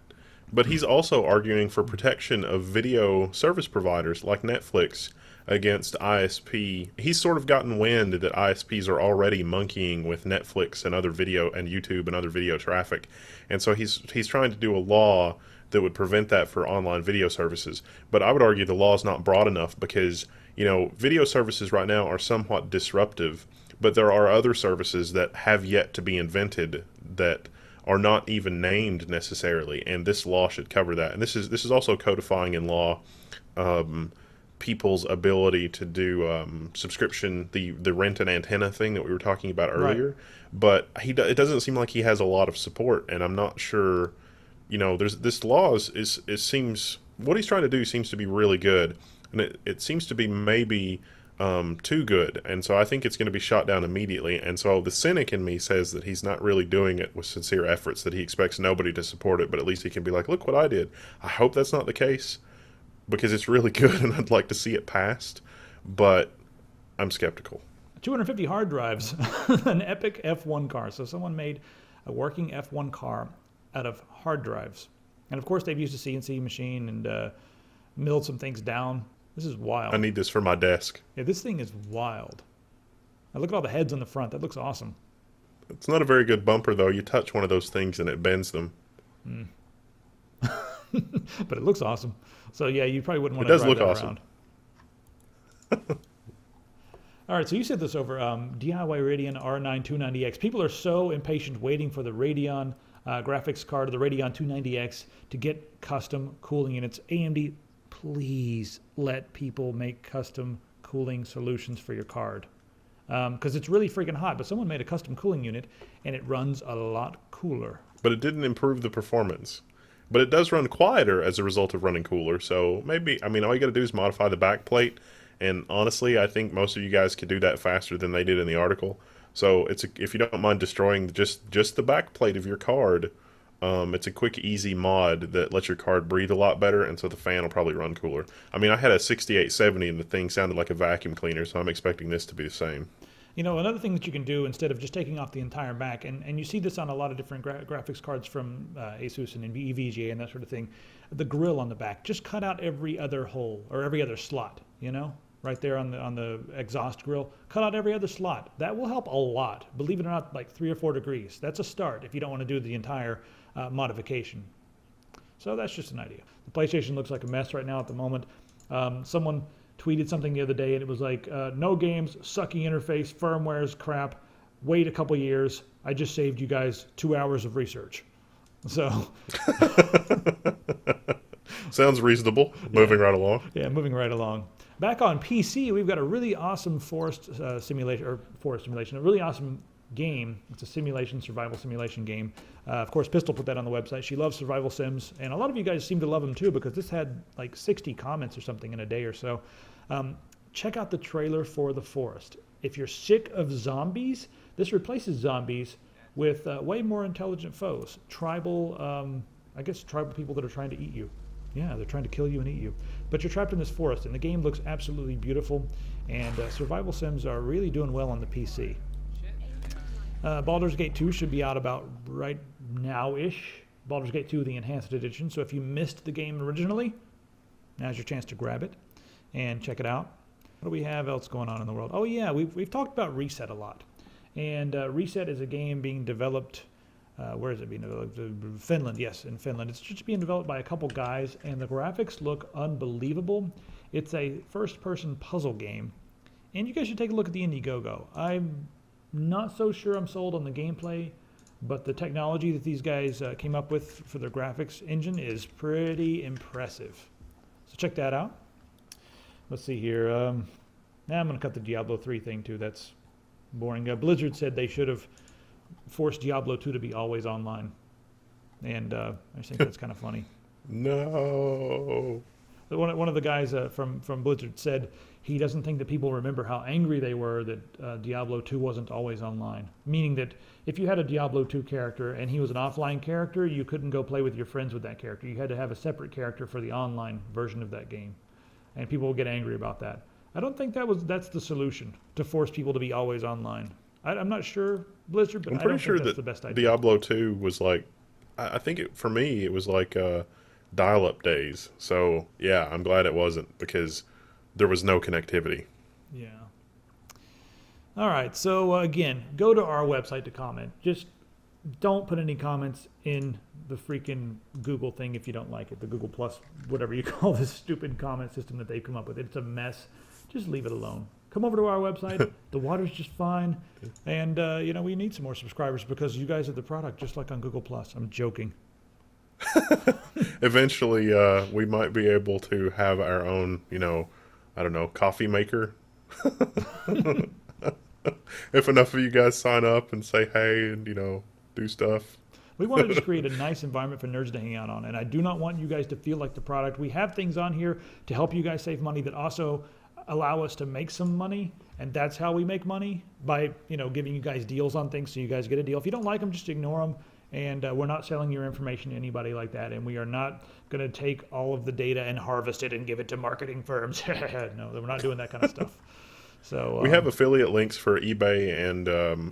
S2: but he's also arguing for protection of video service providers like Netflix against ISP. He's sort of gotten wind that ISPs are already monkeying with Netflix and other video and YouTube and other video traffic. And so he's trying to do a law that would prevent that for online video services. But I would argue the law is not broad enough because, video services right now are somewhat disruptive. But there are other services that have yet to be invented that are not even named necessarily, and this law should cover that. And this is also codifying in law people's ability to do subscription, the rent an antenna thing that we were talking about earlier. Right. But it doesn't seem like he has a lot of support, and I'm not sure. There's this law seems what he's trying to do seems to be really good, and it seems to be maybe too good, and so I think it's going to be shot down immediately. And so the cynic in me says that he's not really doing it with sincere efforts, that he expects nobody to support it, but at least he can be like, look what I did. I hope that's not the case, because it's really good and I'd like to see it passed, but I'm skeptical.
S1: 250 hard drives, an epic F1 car. So someone made a working F1 car out of hard drives, and of course they've used a CNC machine and milled some things down. This is wild.
S2: I need this for my desk.
S1: Yeah, this thing is wild. Now look at all the heads on the front. That looks awesome.
S2: It's not a very good bumper, though. You touch one of those things and it bends them.
S1: But it looks awesome. So yeah, you probably wouldn't want
S2: It
S1: to
S2: does
S1: drive
S2: look
S1: that
S2: awesome.
S1: around. All right, so you sent this over, DIY Radeon R9 290X. People are so impatient waiting for the Radeon graphics card, the Radeon 290X, to get custom cooling units. AMD, please let people make custom cooling solutions for your card. Because it's really freaking hot, but someone made a custom cooling unit, and it runs a lot cooler.
S2: But it didn't improve the performance. But it does run quieter as a result of running cooler. So maybe, I mean, all you got to do is modify the back plate. And honestly, I think most of you guys could do that faster than they did in the article. So if you don't mind destroying just the back plate of your card, it's a quick, easy mod that lets your card breathe a lot better, and so the fan will probably run cooler. I mean, I had a 6870 and the thing sounded like a vacuum cleaner, so I'm expecting this to be the same.
S1: You know, another thing that you can do instead of just taking off the entire back, and you see this on a lot of different graphics cards from Asus and EVGA and that sort of thing, the grill on the back, just cut out every other hole or every other slot, you know, right there on the exhaust grill, cut out every other slot. That will help a lot. Believe it or not, like 3 or 4 degrees. That's a start if you don't want to do the entire modification. So that's just an idea. The PlayStation looks like a mess right now at the moment. Someone tweeted something the other day, and it was like, no games, sucky interface, firmware's crap, wait a couple years, I just saved you guys 2 hours of research. So
S2: Sounds reasonable. Moving right along.
S1: yeah, moving right along. Back on PC, we've got a really awesome forest simulation, a really awesome game. It's a survival simulation game. Of course, Pistol put that on the website. She loves survival sims, and a lot of you guys seem to love them too, because this had like 60 comments or something in a day or so. Check out the trailer for The Forest. If you're sick of zombies, this replaces zombies with way more intelligent foes. Tribal people that are trying to eat you. Yeah, they're trying to kill you and eat you. But you're trapped in this forest, and the game looks absolutely beautiful, and survival sims are really doing well on the PC. Baldur's Gate 2 should be out about right now-ish. Baldur's Gate 2, the Enhanced Edition. So if you missed the game originally, now's your chance to grab it and check it out. What do we have else going on in the world? Oh yeah, we've talked about Reset a lot. And Reset is a game being developed, where is it being developed? Finland, yes, in Finland. It's just being developed by a couple guys, and the graphics look unbelievable. It's a first-person puzzle game. And you guys should take a look at the Indiegogo. I'm not so sure I'm sold on the gameplay, but the technology that these guys came up with for their graphics engine is pretty impressive. So check that out. Let's see here. I'm going to cut the Diablo 3 thing too. That's boring. Blizzard said they should have forced Diablo 2 to be always online. And I just think that's kind of funny.
S2: No.
S1: One of the guys from Blizzard said he doesn't think that people remember how angry they were that Diablo 2 wasn't always online. Meaning that if you had a Diablo 2 character and he was an offline character, you couldn't go play with your friends with that character. You had to have a separate character for the online version of that game. And people will get angry about that. I don't think that's the solution, to force people to be always online. I'm not sure, Blizzard, but
S2: I'm
S1: I
S2: pretty
S1: don't
S2: sure
S1: think that's
S2: that
S1: the best idea.
S2: Diablo 2 was like, I think for me, it was like dial-up days. So, yeah, I'm glad it wasn't, because there was no connectivity.
S1: Yeah. All right. So, again, go to our website to comment. Just don't put any comments in the freaking Google thing if you don't like it. The Google Plus, whatever you call this stupid comment system that they've come up with. It's a mess. Just leave it alone. Come over to our website. The water's just fine. And, we need some more subscribers because you guys are the product, just like on Google Plus. I'm joking.
S2: Eventually, we might be able to have our own, I don't know, coffee maker. If enough of you guys sign up and say hey and, do stuff.
S1: We want to just create a nice environment for nerds to hang out on. And I do not want you guys to feel like the product. We have things on here to help you guys save money that also allow us to make some money. And that's how we make money, by, giving you guys deals on things so you guys get a deal. If you don't like them, just ignore them. And we're not selling your information to anybody like that. And we are not going to take all of the data and harvest it and give it to marketing firms. No, we're not doing that kind of stuff. So
S2: we have affiliate links for eBay and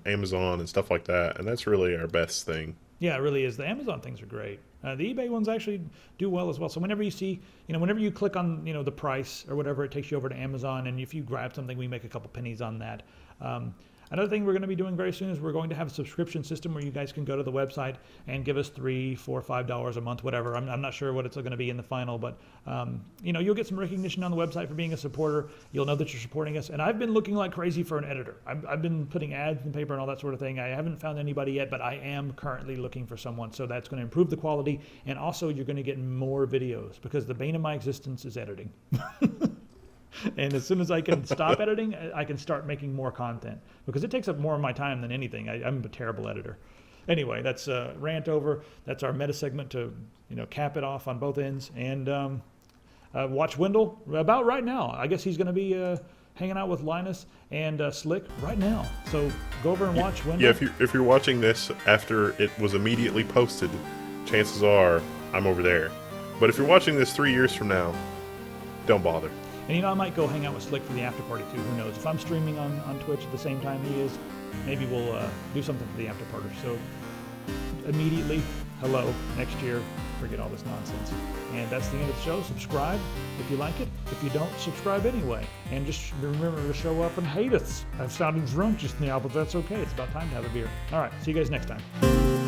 S2: Amazon and stuff like that. And that's really our best thing.
S1: Yeah, it really is. The Amazon things are great. The eBay ones actually do well as well. So whenever you see, whenever you click on, the price or whatever, it takes you over to Amazon. And if you grab something, we make a couple pennies on that. Another thing we're going to be doing very soon is we're going to have a subscription system where you guys can go to the website and give us $3, $4, $5 a month, whatever. I'm not sure what it's going to be in the final, but you'll get some recognition on the website for being a supporter. You'll know that you're supporting us. And I've been looking like crazy for an editor. I've been putting ads in the paper and all that sort of thing. I haven't found anybody yet, but I am currently looking for someone. So that's going to improve the quality. And also you're going to get more videos because the bane of my existence is editing. And as soon as I can stop editing, I can start making more content because it takes up more of my time than anything. I'm a terrible editor. Anyway, that's rant over. That's our meta segment to cap it off on both ends. And watch Wendell about right now. I guess he's going to be hanging out with Linus and Slick right now. So go over and watch Wendell.
S2: Yeah, if you're watching this after it was immediately posted, chances are I'm over there. But if you're watching this 3 years from now, don't bother.
S1: And I might go hang out with Slick for the after party too. Who knows? If I'm streaming on Twitch at the same time he is, maybe we'll do something for the after party. So immediately, hello, next year, forget all this nonsense. And that's the end of the show. Subscribe if you like it. If you don't, subscribe anyway. And just remember to show up and hate us. I've sounded drunk just now, but that's okay. It's about time to have a beer. All right, see you guys next time.